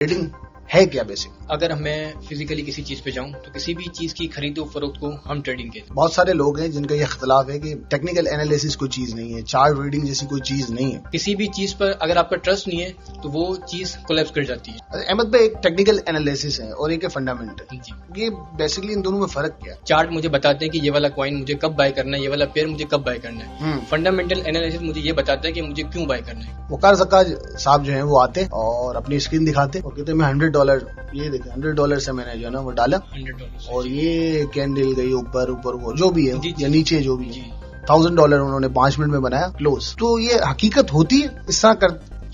Trading है क्या basic? अगर मैं फिजिकली किसी चीज पे जाऊं तो किसी भी चीज की खरीदो फरोख्त को हम ट्रेडिंग कहते हैं। बहुत सारे लोग हैं जिनका ये इख्तलाफ है कि टेक्निकल एनालिसिस कोई चीज नहीं है, चार्ट रीडिंग जैसी कोई चीज नहीं है। किसी भी चीज पर अगर आपका ट्रस्ट नहीं है तो वो चीज कोलैप्स कर जाती है। अहमद भाई, एक टेक्निकल एनालिसिस है और एक है फंडामेंटल। जी, ये बेसिकली इन दोनों में फर्क क्या है? चार्ट मुझे बताते हैं कि ये वाला कॉइन मुझे कब बाय करना है, ये वाला पेयर मुझे कब बाय करना है। फंडामेंटल एनालिसिस मुझे ये बताता है कि मुझे क्यों बाय करना है। वकार ज़क्कात साहब जो है वो आते और अपनी स्क्रीन दिखाते और कहते मैं $100, ये देखे $100 से मैंने जो है ना वो डाला $100 और ये कैंडल गई ऊपर वो जो भी है या नीचे जो भी है, जी। $1000 उन्होंने 5 मिनट में बनाया, क्लोज। तो ये हकीकत होती है इस तरह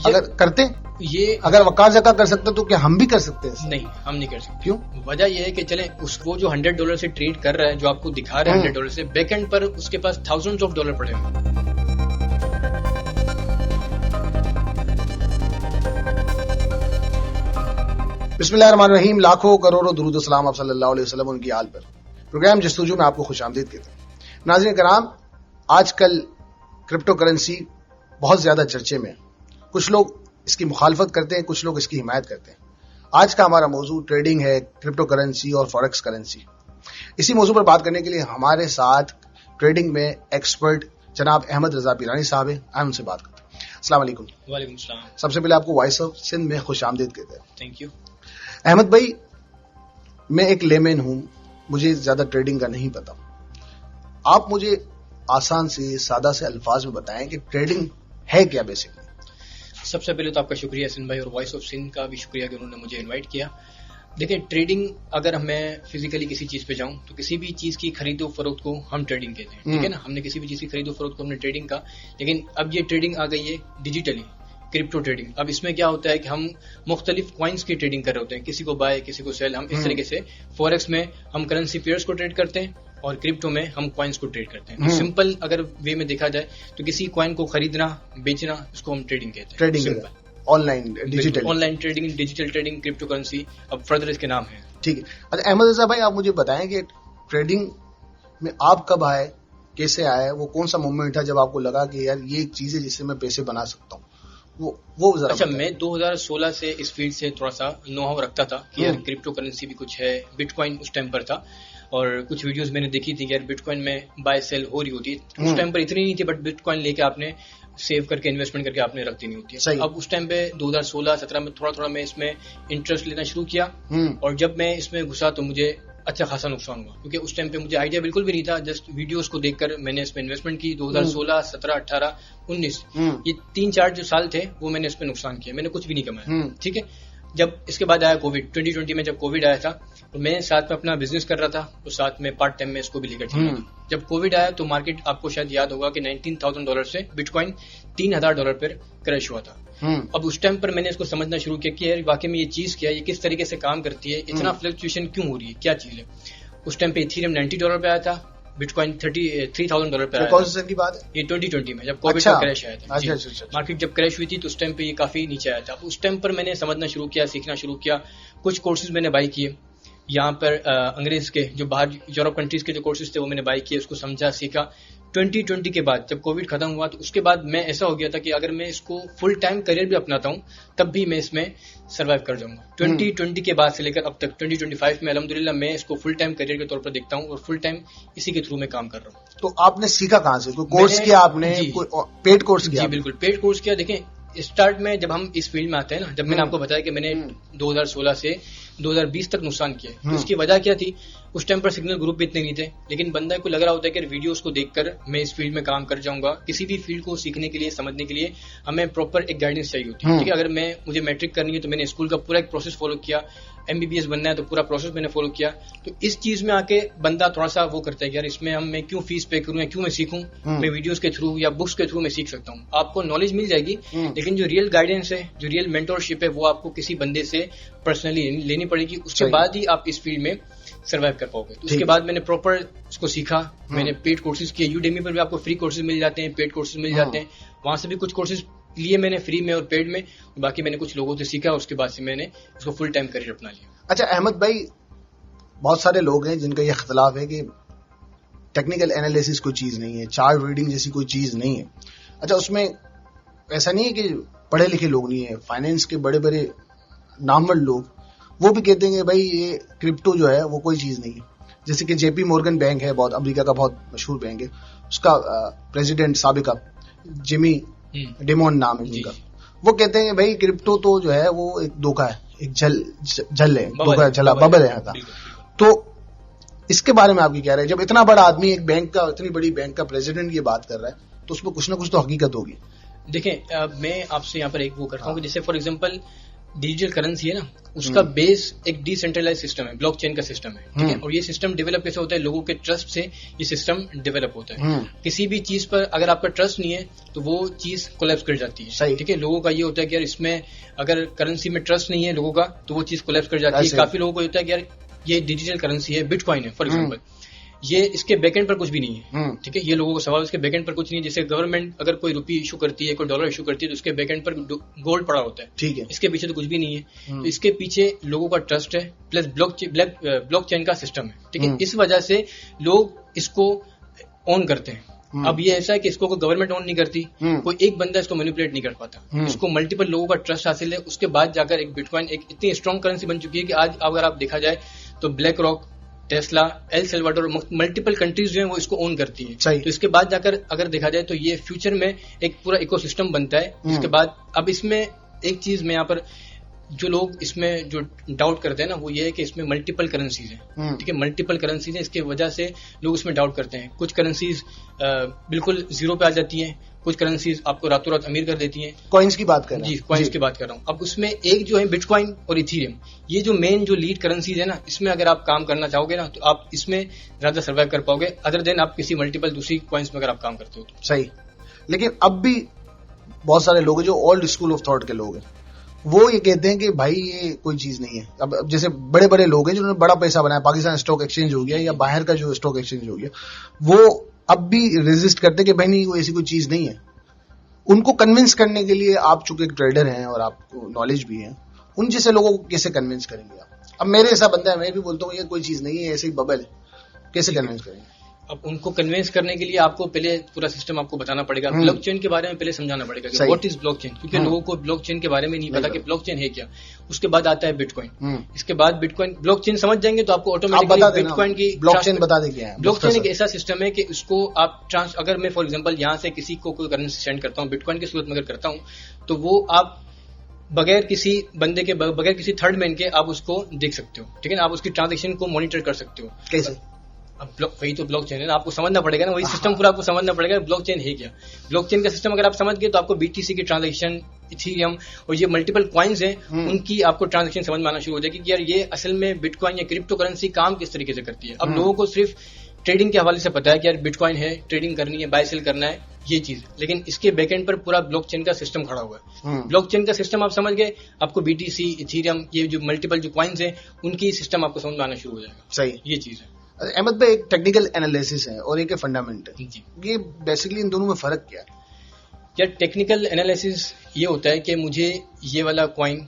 अगर करते ये अगर वकार ज़क्कात कर सकते तो क्या हम भी कर सकते हैं? नहीं, हम नहीं कर सकते। क्यों? वजह यह है कि चले उसको जो $100 से ट्रेड कर रहा है, जो आपको दिखा रहा है $100 से, बैक एंड पर उसके पास thousands of डॉलर पड़े हुए। बिस्मिल्लाहिर्रहमानिर्रहीम। लाखों करोड़ों दुरूद सलाम आप सल्लल्लाहु अलैहि वसल्लम उनकी आल पर। प्रोग्राम जस्तुजू में आपको खुशामदीद कहते हैं। नाज़रीन कराम, आजकल क्रिप्टो करेंसी बहुत ज्यादा चर्चे में है। कुछ लोग इसकी मुखालफत करते हैं, कुछ लोग इसकी हिमायत करते हैं। आज का हमारा मौजू ट्रेडिंग है, क्रिप्टो करेंसी और फॉरेक्स करेंसी। इसी मौजू पर बात करने के लिए हमारे साथ ट्रेडिंग में एक्सपर्ट जनाब अहमद रजा पीरानी साहब है। आए उनसे बात करते हैं। अस्सलाम वालेकुम। वालेकुम सलाम। सबसे पहले आपको वॉइस ऑफ सिंध में खुशामदीद कहते हैं। Thank you. अहमद भाई, मैं एक लेमैन हूं, मुझे ज्यादा ट्रेडिंग का नहीं पता। आप मुझे आसान से सादा से अल्फाज में बताएं कि ट्रेडिंग है क्या बेसिकली? सबसे पहले तो आपका शुक्रिया सिंध भाई, और वॉइस ऑफ सिंध का भी शुक्रिया कि उन्होंने मुझे इनवाइट किया। देखिए, ट्रेडिंग अगर मैं फिजिकली किसी चीज पे जाऊं तो किसी भी चीज की खरीदो फरोख्त को हम ट्रेडिंग कहते हैं। ठीक है ना, हमने किसी भी चीज की खरीदो फरोख्त को हमने ट्रेडिंग का। लेकिन अब ये ट्रेडिंग आ गई है डिजिटली, क्रिप्टो ट्रेडिंग। अब इसमें क्या होता है कि हम मुख्तलिफ कॉइन्स की ट्रेडिंग कर रहे होते हैं, किसी को बाय किसी को सेल। हम इस तरीके से फॉरेक्स में हम करेंसी पेयर्स को ट्रेड करते हैं और क्रिप्टो में हम कॉइन्स को ट्रेड करते हैं। तो सिंपल अगर वे में देखा जाए तो किसी कॉइन को खरीदना बेचना, इसको हम ट्रेडिंग कहते हैं। Trading online digital, online trading, digital trading, crypto currency, अब फर्दर इसके नाम है। ठीक है। अच्छा अहमद रजा भाई, आप मुझे बताएं कि ट्रेडिंग में आप कब आए, कैसे आए, वो कौन सा मोमेंट था जब आपको लगा कि यार ये एक चीज है जिससे मैं पैसे बना सकता हूँ? वो जरा अच्छा, मैं 2016 से इस फील्ड से थोड़ा सा नो-हाउ रखता था कि यार क्रिप्टो करेंसी भी कुछ है। बिटकॉइन उस टाइम पर था और कुछ वीडियोस मैंने देखी थी कि यार बिटकॉइन में बाय सेल हो रही होती है। उस टाइम पर इतनी नहीं थी, बट बिटकॉइन लेके आपने सेव करके इन्वेस्टमेंट करके आपने रख देनी होती है। अब उस टाइम पे 2016-17 में थोड़ा थोड़ा मैं इसमें इंटरेस्ट लेना शुरू किया और जब मैं इसमें घुसा तो मुझे अच्छा खासा नुकसान हुआ, क्योंकि उस टाइम पे मुझे आइडिया बिल्कुल भी नहीं था। जस्ट वीडियोस को देखकर मैंने इसमें इन्वेस्टमेंट की। 2016, 17, 18, 19 ये 3-4 जो साल थे वो मैंने इसमें नुकसान किया, मैंने कुछ भी नहीं कमाया। ठीक है। जब इसके बाद आया कोविड 2020 में, जब कोविड आया था तो मैं साथ में अपना बिजनेस कर रहा था तो साथ में पार्ट टाइम में इसको भी लेकर चल रहा था। जब कोविड आया तो मार्केट, आपको शायद याद होगा कि $19,000 से बिटकॉइन $3,000 पर क्रैश हुआ था। अब उस टाइम पर मैंने इसको समझना शुरू किया कि यार वाकई में ये चीज क्या है, ये किस तरीके से काम करती है, इतना फ्लक्चुएशन क्यों हो रही है, क्या चीज है। उस टाइम पे इथेरियम $90 पे आया था, बिटकॉइन $33,000 पे आया। कौन से साल की बात है? ये 2020 में, जब कोविड का क्रैश आया था। मार्केट जब क्रैश हुई थी तो उस टाइम पे ये काफी नीचे आया था। उस टाइम पर मैंने समझना शुरू किया, सीखना शुरू किया। कुछ कोर्सेज मैंने बाय किए यहाँ पर, अंग्रेज के जो बाहर यूरोप कंट्रीज के जो कोर्सेज थे वो मैंने बाय किए, उसको समझा, सीखा। 2020 के बाद जब कोविड खत्म हुआ तो उसके बाद मैं ऐसा हो गया था कि अगर मैं इसको फुल टाइम करियर भी अपनाता हूं तब भी मैं इसमें सर्वाइव कर जाऊंगा। 2020 के बाद से लेकर अब तक 2025 में अल्हम्दुलिल्लाह मैं इसको फुल टाइम करियर के तौर पर देखता हूं और फुल टाइम इसी के थ्रू में काम कर रहा हूं। तो आपने सीखा कहां से? कोई कोर्स किया आपने? पेड कोर्स किया? जी बिल्कुल, पेड कोर्स किया। देखें, स्टार्ट में जब हम इस फील्ड में आते हैं ना, जब मैंने आपको बताया कि मैंने 2016 से 2020 तक नुकसान किया, तो इसकी वजह क्या थी? उस टाइम पर सिग्नल ग्रुप भी इतने नहीं थे, लेकिन बंदा को लग रहा होता है कि वीडियोस को देखकर मैं इस फील्ड में काम कर जाऊंगा। किसी भी फील्ड को सीखने के लिए, समझने के लिए हमें प्रॉपर एक गाइडेंस चाहिए होती है। ठीक है, अगर मुझे मैट्रिक करनी है तो मैंने स्कूल का पूरा एक प्रोसेस फॉलो किया, MBBS बनना है तो पूरा प्रोसेस मैंने फॉलो किया। तो इस चीज में आके बंदा थोड़ा सा वो करता है कि यार इसमें मैं क्यों फीस पे करूं या क्यों मैं सीखूं, मैं वीडियोस के थ्रू या बुक्स के थ्रू मैं सीख सकता हूं। आपको नॉलेज मिल जाएगी, लेकिन जो रियल गाइडेंस है, जो रियल मेंटोरशिप है, वो आपको किसी बंदे से पर्सनली लेनी पड़ेगी। उसके बाद ही आप इस फील्ड में सर्वाइव कर पाओगे। तो उसके बाद मैंने प्रॉपर इसको सीखा। मैंने पेड कोर्सेज किए, यूडेमी पर भी आपको फ्री कोर्सेज मिल जाते हैं, पेड कोर्सेज मिल जाते हैं। वहां से भी कुछ कोर्सेज लिए मैंने फ्री में और पेड में, बाकी मैंने कुछ लोगों से सीखा। उसके बाद से मैंने इसको फुल टाइम करियर अपना लिया। अच्छा अहमद भाई, बहुत सारे लोग हैं जिनका ये इख्तलाफ है कि टेक्निकल एनालिसिस कोई चीज नहीं है, चार्ट रीडिंग जैसी कोई चीज नहीं है। अच्छा, उसमें ऐसा नहीं है कि पढ़े लिखे लोग नहीं है, फाइनेंस के बड़े बड़े नामवर लोग वो भी कहते हैं कि भाई ये क्रिप्टो जो है वो कोई चीज नहीं है। जैसे कि जेपी मॉर्गन बैंक है, बहुत अमेरिका का बहुत मशहूर बैंक है, उसका प्रेसिडेंट साबिका जिमी डिमोन नाम है उनका, वो कहते हैं भाई क्रिप्टो तो जो है वो एक धोखा है, एक जल है, धोखा चला बबल है का। तो इसके बारे में आप क्या कह रहे हैं? जब इतना बड़ा आदमी एक बैंक का, इतनी बड़ी बैंक का प्रेसिडेंट ये बात कर रहा है तो उसमें कुछ ना कुछ तो हकीकत होगी। देखिए मैं आपसे यहाँ पर एक वो करता हूँ कि जैसे फॉर एग्जांपल डिजिटल करेंसी है ना, उसका बेस एक डिसेंट्रलाइज सिस्टम है, ब्लॉकचेन का सिस्टम है, ठीक है। और ये सिस्टम डेवलप कैसे होता है? लोगों के ट्रस्ट से ये सिस्टम डेवलप होता है। किसी भी चीज पर अगर आपका ट्रस्ट नहीं है तो वो चीज कोलैप्स कर जाती है, ठीक है। लोगों का ये होता है कि यार इसमें अगर करेंसी में ट्रस्ट नहीं है लोगों का तो वो चीज कोलैप्स कर जाती है। काफी लोगों को होता है कि यार ये डिजिटल करेंसी है, बिटकॉइन है फॉर एग्जाम्पल, ये इसके बैकएंड पर कुछ भी नहीं है, ठीक है। ये लोगों को सवाल, इसके बैकएंड पर कुछ नहीं है। जैसे गवर्नमेंट अगर कोई रुपये इशू करती है, कोई डॉलर इशू करती है तो उसके बैकएंड पर गोल्ड पड़ा होता है, ठीक है। इसके पीछे तो कुछ भी नहीं है। तो इसके पीछे लोगों का ट्रस्ट है प्लस ब्लॉकचेन का सिस्टम है, ठीक है। इस वजह से लोग इसको ऑन करते हैं। अब ये ऐसा है कि इसको कोई गवर्नमेंट ऑन नहीं करती, कोई एक बंदा इसको मैनिपुलेट नहीं कर पाता, इसको मल्टीपल लोगों का ट्रस्ट हासिल है। उसके बाद जाकर एक बिटकॉइन एक इतनी स्ट्रॉन्ग करेंसी बन चुकी है कि आज अगर आप देखा जाए तो black rock, Tesla, El Salvador, multiple countries जो है वो इसको ओन करती है। तो इसके बाद जाकर अगर देखा जाए तो ये फ्यूचर में एक पूरा इकोसिस्टम बनता है। इसके बाद अब इसमें एक चीज में यहाँ पर जो लोग इसमें जो डाउट करते हैं ना वो ये है कि इसमें मल्टीपल करेंसीज हैं, ठीक है। मल्टीपल करेंसीज हैं, इसके वजह से लोग इसमें डाउट करते हैं। कुछ करेंसीज बिल्कुल जीरो पे आ जाती हैं, कुछ करेंसीज आपको रातों रात अमीर कर देती हैं। कॉइन्स की बात कर रहे हैं? जी, कॉइन्स की बात कर रहा हूँ। अब उसमें एक जो है बिटकॉइन और इथीरियम, ये जो मेन जो लीड करेंसीज है ना, इसमें अगर आप काम करना चाहोगे ना तो आप इसमें ज्यादा सर्वाइव कर पाओगे अदर देन आप किसी मल्टीपल दूसरी कॉइन्स में अगर आप काम करते हो तो। सही। लेकिन अब भी बहुत सारे लोग हैं जो ओल्ड स्कूल ऑफ थॉट के लोग हैं, वो ये कहते हैं कि भाई ये कोई चीज नहीं है। अब जैसे बड़े बड़े लोग हैं जिन्होंने बड़ा पैसा बनाया, पाकिस्तान स्टॉक एक्सचेंज हो गया या बाहर का जो स्टॉक एक्सचेंज हो गया, वो अब भी रेजिस्ट करते कि भाई नहीं वो ऐसी कोई चीज नहीं है। उनको कन्विंस करने के लिए आप चूंकि एक ट्रेडर हैं और आपको नॉलेज भी है, उन जैसे लोगों को कैसे कन्विंस करेंगे आप? अब मेरे ऐसा बंदा है, मैं भी बोलता हूँ ये कोई चीज नहीं है, ऐसे ही बबल है, कैसे कन्विंस करेंगे? अब उनको कन्विंस करने के लिए आपको पहले पूरा सिस्टम आपको बताना पड़ेगा। ब्लॉकचेन के बारे में पहले समझाना पड़ेगा कि व्हाट इज ब्लॉकचेन, क्योंकि लोगों को ब्लॉकचेन के बारे में नहीं पता कि ब्लॉकचेन है क्या। उसके बाद आता है बिटकॉइन, इसके बाद बिटकॉइन ब्लॉकचेन समझ जाएंगे तो आपको ऑटोमेटिकली बिटकॉइन की ब्लॉकचेन बता दें क्या है। ब्लॉकचेन एक ऐसा सिस्टम है कि उसको आप अगर मैं फॉर एग्जाम्पल यहाँ से किसी को कोई करेंसी सेंड करता हूँ बिटकॉइन की सूरत में अगर करता हूँ तो वो आप बगैर किसी बंदे के, बगैर किसी थर्ड मैन के आप उसको देख सकते हो, ठीक है ना। आप उसकी ट्रांजेक्शन को मॉनिटर कर सकते हो। कैसे? अब वही तो ब्लॉकचेन है ना, आपको समझना पड़ेगा ना, वही सिस्टम पूरा आपको समझना पड़ेगा ब्लॉकचेन है क्या। ब्लॉकचेन का सिस्टम अगर आप समझ गए तो आपको बीटीसी की ट्रांजैक्शन, इथीरियम और ये मल्टीपल कॉइन्स हैं उनकी आपको ट्रांजैक्शन समझ में आना शुरू हो जाएगी कि यार ये असल में बिटकॉइन या क्रिप्टो करेंसी काम किस तरीके से करती है। अब लोगों को सिर्फ ट्रेडिंग के हवाले से पता है कि यार बिटकॉइन है, ट्रेडिंग करनी है, बाय सेल करना है, ये चीज, लेकिन इसके बैकएंड पर पूरा ब्लॉकचेन का सिस्टम खड़ा हुआ है। ब्लॉकचेन का सिस्टम आप समझ गए, आपको बीटीसी, इथीरियम, ये जो मल्टीपल जो कॉइन्स हैं उनकी सिस्टम आपको समझ में आना शुरू हो जाएगा। सही, ये चीज है। अहमद भाई, एक टेक्निकल एनालिसिस है और एक है फंडामेंटल, ये बेसिकली इन दोनों में फर्क क्या है? यार टेक्निकल एनालिसिस ये होता है कि मुझे ये वाला कॉइन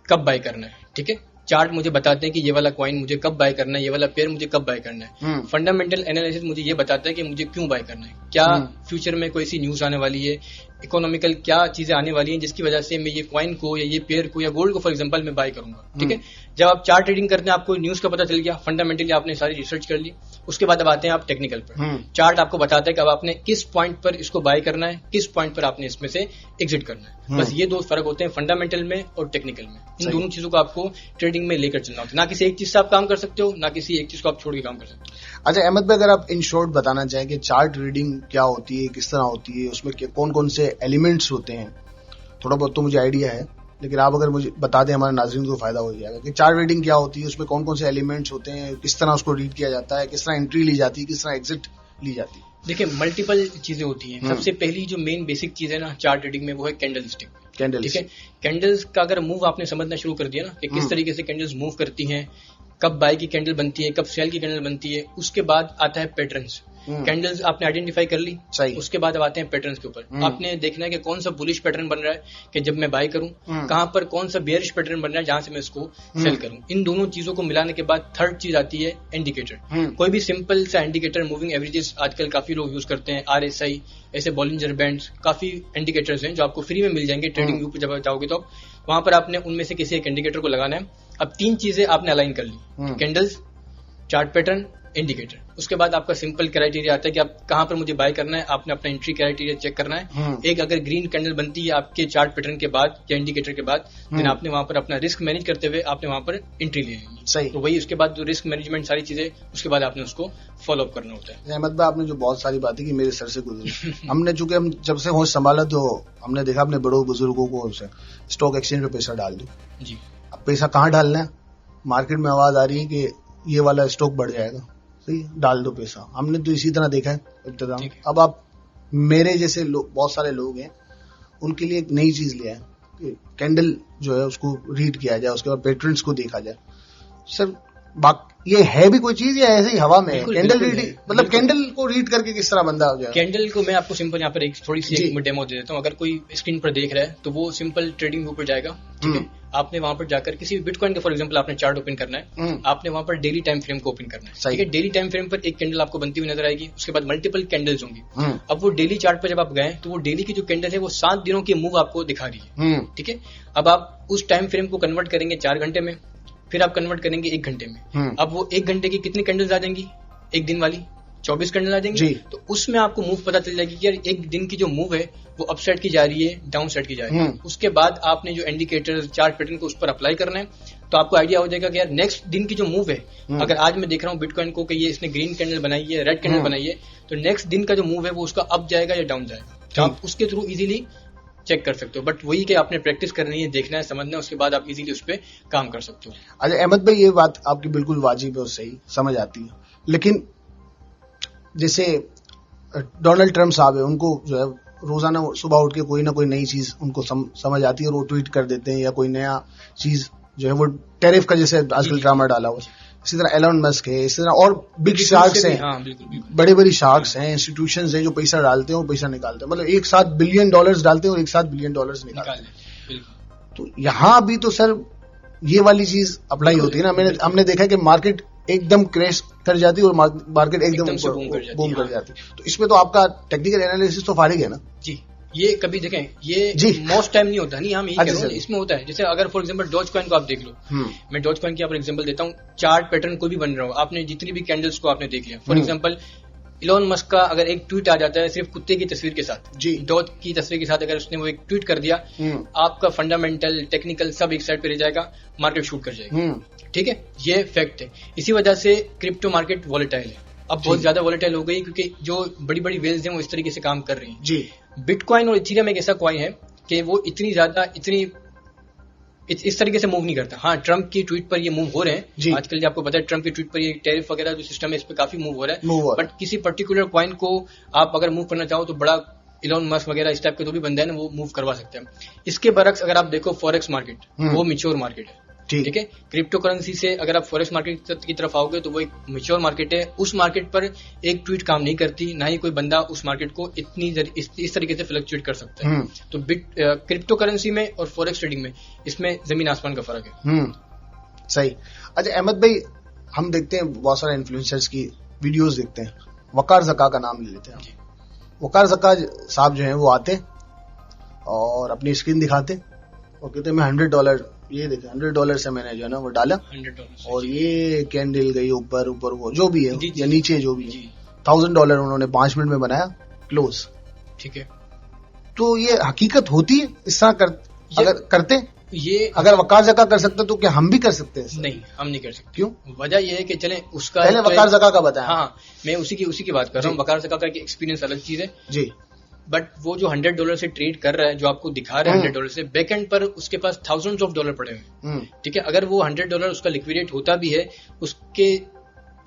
कब बाय करना है, ठीक है। चार्ट मुझे बताते हैं कि ये वाला कॉइन मुझे कब बाय करना है, ये वाला पेयर मुझे कब बाय करना है। फंडामेंटल एनालिसिस मुझे ये बताता है कि मुझे क्यों बाय करना है, क्या फ्यूचर में कोई सी न्यूज आने वाली है, इकोनॉमिकल क्या चीजें आने वाली हैं जिसकी वजह से मैं ये कॉइन को या ये पेयर को या गोल्ड को फॉर एग्जांपल मैं बाय करूंगा, ठीक है। जब आप चार्ट ट्रेडिंग करते हैं आपको न्यूज का पता चल गया, फंडामेंटली आपने सारी रिसर्च कर ली, उसके बाद अब आते हैं आप टेक्निकल पर। चार्ट आपको बताता है कि अब आपने किस पॉइंट पर इसको बाय करना है, किस पॉइंट पर आपने इसमें से एग्जिट करना है। बस ये दो फर्क होते हैं फंडामेंटल में और टेक्निकल में। इन दोनों चीजों को आपको ट्रेडिंग में लेकर चलना होता है, ना किसी एक चीज से आप काम कर सकते हो, ना किसी एक चीज को आप छोड़ के काम कर सकते हो। अच्छा अहमद भाई, अगर आप इन शॉर्ट बताना चाहें कि चार्ट रीडिंग क्या होती है, किस तरह होती है, उसमें कौन कौन से एलिमेंट्स होते हैं, थोड़ा बहुत तो मुझे आइडिया है, लेकिन आप अगर मुझे बता दें हमारे नाज़रीन को फायदा हो जाएगा कि चार्ट रीडिंग क्या होती है, उसमें कौन कौन से एलिमेंट्स होते हैं, किस तरह उसको रीड किया जाता है, किस तरह एंट्री ली जाती है, किस तरह एग्जिट ली जाती है। देखिए मल्टीपल चीजें होती हैं। सबसे पहली जो मेन बेसिक चीज है ना चार्ट रीडिंग में वो है कैंडल स्टिक। ठीक है, कैंडल्स का अगर मूव आपने समझना शुरू कर दिया ना कि किस तरीके से कैंडल्स मूव करती हैं, कब बाय की कैंडल बनती है, कब सेल की कैंडल बनती है, उसके बाद आता है पैटर्न्स। कैंडल्स आपने आइडेंटिफाई कर ली, सही। उसके बाद अब आते हैं पैटर्न्स के ऊपर। आपने देखना है कि कौन सा बुलिश पैटर्न बन रहा है कि जब मैं बाय करूं, कहां पर कौन सा बेयरिश पैटर्न बन रहा है जहां से मैं इसको सेल करूं। इन दोनों चीजों को मिलाने के बाद थर्ड चीज आती है इंडिकेटर। कोई भी सिंपल सा इंडिकेटर, मूविंग एवरेजेस आजकल काफी लोग यूज करते हैं, RSI, ऐसे बॉलिंजर बैंड्स, काफी इंडिकेटर्स हैं जो आपको फ्री में मिल जाएंगे। ट्रेडिंग व्यू पे जब जाओगे तो वहां पर आपने उनमें से किसी एक इंडिकेटर को लगाना है। अब 3 चीजें आपने अलाइन कर ली, कैंडल्स, चार्ट पैटर्न, इंडिकेटर। उसके बाद आपका सिंपल क्राइटेरिया आता है कि आप कहां पर मुझे बाय करना है। आपने अपना एंट्री क्राइटेरिया चेक करना है। एक अगर ग्रीन कैंडल बनती है आपके चार्ट पैटर्न के बाद या इंडिकेटर के बाद, देन आपने वहां पर अपना रिस्क मैनेज करते हुए आपने वहां पर एंट्री ले लेनी। सही। तो वही उसके बाद जो रिस्क मैनेजमेंट सारी चीजें, उसके बाद आपने उसको फॉलो अप करना होता है। अहमद भाई, आपने जो बहुत सारी बातें की मेरे सर से गुजरी। हमने चूंकि हम जब से होश संभाला तो हमने देखा अपने बड़ों बुजुर्गों को स्टॉक एक्सचेंज पे पैसा डाल दो जी। अब पैसा कहाँ डालना है? मार्केट में आवाज आ रही है कि ये वाला स्टॉक बढ़ जाएगा, सही, डाल दो पैसा। हमने तो इसी तरह देखा है इब्तिदा। अब आप मेरे जैसे बहुत सारे लोग हैं, उनके लिए एक नई चीज लिया है कि कैंडल जो है उसको रीड किया जाए, उसके बाद पैटर्न्स को देखा जाए। सर ये है भी कोई चीज या ऐसे ही हवा में है? कैंडल रीडिंग मतलब कैंडल को रीड करके किस तरह बंदा हो जाए? कैंडल को मैं आपको सिंपल यहाँ पर एक थोड़ी सी डेमो दे देता हूँ। अगर कोई स्क्रीन पर देख रहा है तो वो सिंपल ट्रेडिंग व्यू पर जाएगा, ठीक है। आपने वहां पर जाकर किसी भी बिटकॉइन का फॉर एग्जांपल आपने चार्ट ओपन करना है, आपने वहां पर डेली टाइम फ्रेम को ओपन करना है, ठीक है। डेली टाइम फ्रेम पर एक कैंडल आपको बनती हुई नजर आएगी, उसके बाद मल्टीपल कैंडल्स होंगी। अब वो डेली चार्ट पर जब आप गए तो वो डेली की जो कैंडल है वो 7 दिनों की मूव आपको दिखा रही है, ठीक है। अब आप उस टाइम फ्रेम को कन्वर्ट करेंगे 4 घंटे में, फिर आप कन्वर्ट करेंगे 1 घंटे में। अब वो 1 घंटे की कितनी कैंडल्स आ जाएंगी? एक दिन वाली 24 कैंडल आ जाएंगी। तो उसमें आपको मूव पता चल जाएगी कि यार एक दिन की जो मूव है वो अप साइड की जा रही है, डाउन साइड की जा रही है। उसके बाद आपने जो इंडिकेटर चार्ट पैटर्न को उस पर अप्लाई करना है, तो आपको आइडिया हो जाएगा कि यार नेक्स्ट दिन की जो मूव है, अगर आज मैं देख रहा हूँ बिटकॉइन को कि ये इसने ग्रीन कैंडल बनाई है, रेड कैंडल बनाई है, तो नेक्स्ट दिन का जो मूव है वो उसका अप जाएगा या डाउन जाएगा। तो आप उसके थ्रू इजीली चेक कर सकते हो। बट वही कि आपने प्रैक्टिस करनी है, देखना है, समझना है, उसके बाद आप इजीली उस पर काम कर सकते हो। अच्छा अहमद भाई, ये बात आपकी बिल्कुल वाजिब है और सही समझ आती है, लेकिन जैसे डोनाल्ड ट्रम्प साहब है, उनको जो है रोजाना सुबह उठ के कोई ना कोई नई चीज उनको समझ आती है और वो ट्वीट कर देते हैं, या कोई नया चीज जो है वो टैरिफ का जैसे आजकल ड्रामा डाला हुआ। इसी तरह एलन मस्क है, इसी तरह और बिग शार्क्स हैं, बड़े बड़ी शार्क्स हैं, इंस्टीट्यूशंस हैं जो पैसा डालते हैं और पैसा निकालते हैं, मतलब एक साथ $1 बिलियन डालते हैं और एक साथ $1 बिलियन निकालते हैं। तो यहाँ भी तो सर ये वाली चीज अप्लाई होती है ना। हमने देखा कि मार्केट एकदम क्रैश कर जाती है और मार्केट एकदम बूम कर जाती है। तो इसमें तो आपका टेक्निकल एनालिसिस तो फारिग है ना जी। ये कभी देखें, ये मोस्ट टाइम नहीं होता, नहीं हम यही कह रहे हैं, इसमें होता है। जैसे अगर फॉर एग्जांपल डॉज कॉइन को आप देख लो, मैं डॉज कॉइन की आप एग्जांपल देता हूँ। चार्ट पैटर्न कोई भी बन रहा हो, आपने जितनी भी कैंडल्स को आपने देख लिया, फॉर एग्जांपल इलॉन मस्क का अगर एक ट्वीट आ जाता है सिर्फ कुत्ते की तस्वीर के साथ, डॉज की तस्वीर के साथ, अगर उसने वो एक ट्वीट कर दिया, आपका फंडामेंटल टेक्निकल सब एक साइड पे रह जाएगा, मार्केट शूट कर जाएगी, ठीक है। ये फैक्ट है। इसी वजह से क्रिप्टो मार्केट वॉलेटाइल है, अब बहुत ज्यादा वॉलेटाइल हो गई, क्योंकि जो बड़ी बड़ी वेल्स हैं वो इस तरीके से काम कर रही हैं जी। बिटकॉइन और इथेरियम एक ऐसा कॉइन है कि वो इतनी ज्यादा इस तरीके से मूव नहीं करता। हाँ, ट्रम्प की ट्वीट पर ये मूव हो रहे हैं आजकल, आपको पता है ट्रम्प की ट्वीट पर ये टैरिफ वगैरह जो सिस्टम है इस पर काफी मूव हो रहा है। बट किसी पर्टिकुलर कॉइन को आप अगर मूव करना चाहो तो बड़ा इलॉन मस्क वगैरह इस टाइप के जो भी बंदे हैं वो मूव करवा सकते हैं। इसके बरक्स अगर आप देखो फॉरेक्स मार्केट, वो मैच्योर मार्केट है, ठीक है। क्रिप्टो करेंसी से अगर आप फॉरेक्स मार्केट की तरफ आओगे तो वो एक मैच्योर मार्केट है। उस मार्केट पर एक ट्वीट काम नहीं करती, ना ही कोई बंदा उस मार्केट को इस तरीके से फ्लक्चुएट कर सकता है। तो क्रिप्टो करेंसी में और फॉरेक्स ट्रेडिंग में इसमें जमीन आसमान का फर्क है। सही। अच्छा अहमद भाई, हम देखते हैं बहुत सारे इन्फ्लुएंसर्स की वीडियोस देखते हैं, वकार ज़का का नाम ले लेते हैं। वकार ज़का साहब जो है वो आते और अपनी स्क्रीन दिखाते और कहते मैं $100, ये देखे $100 से मैंने जो है ना वो डाला $100 और ये कैंडल गई ऊपर वो जो भी है या नीचे जो भी है, $1000 उन्होंने 5 मिनट में बनाया, क्लोज, ठीक है। तो ये हकीकत होती है इस तरह अगर करते ये, अगर वकार ज़का कर सकते तो क्या हम भी कर सकते हैं? नहीं, हम नहीं कर सकते। क्यों? वजह यह है कि चले उसका पहले वकार ज़का का बताया। हाँ, मैं उसी की बात कर रहा हूँ। वकार ज़का का एक्सपीरियंस अलग चीज है जी। बट वो जो $100 से ट्रेड कर रहा है, जो आपको दिखा रहा है $100 से, बैक एंड पर उसके पास thousands of dollars पड़े हुए, ठीक है। अगर वो $100 उसका लिक्विडेट होता भी है, उसके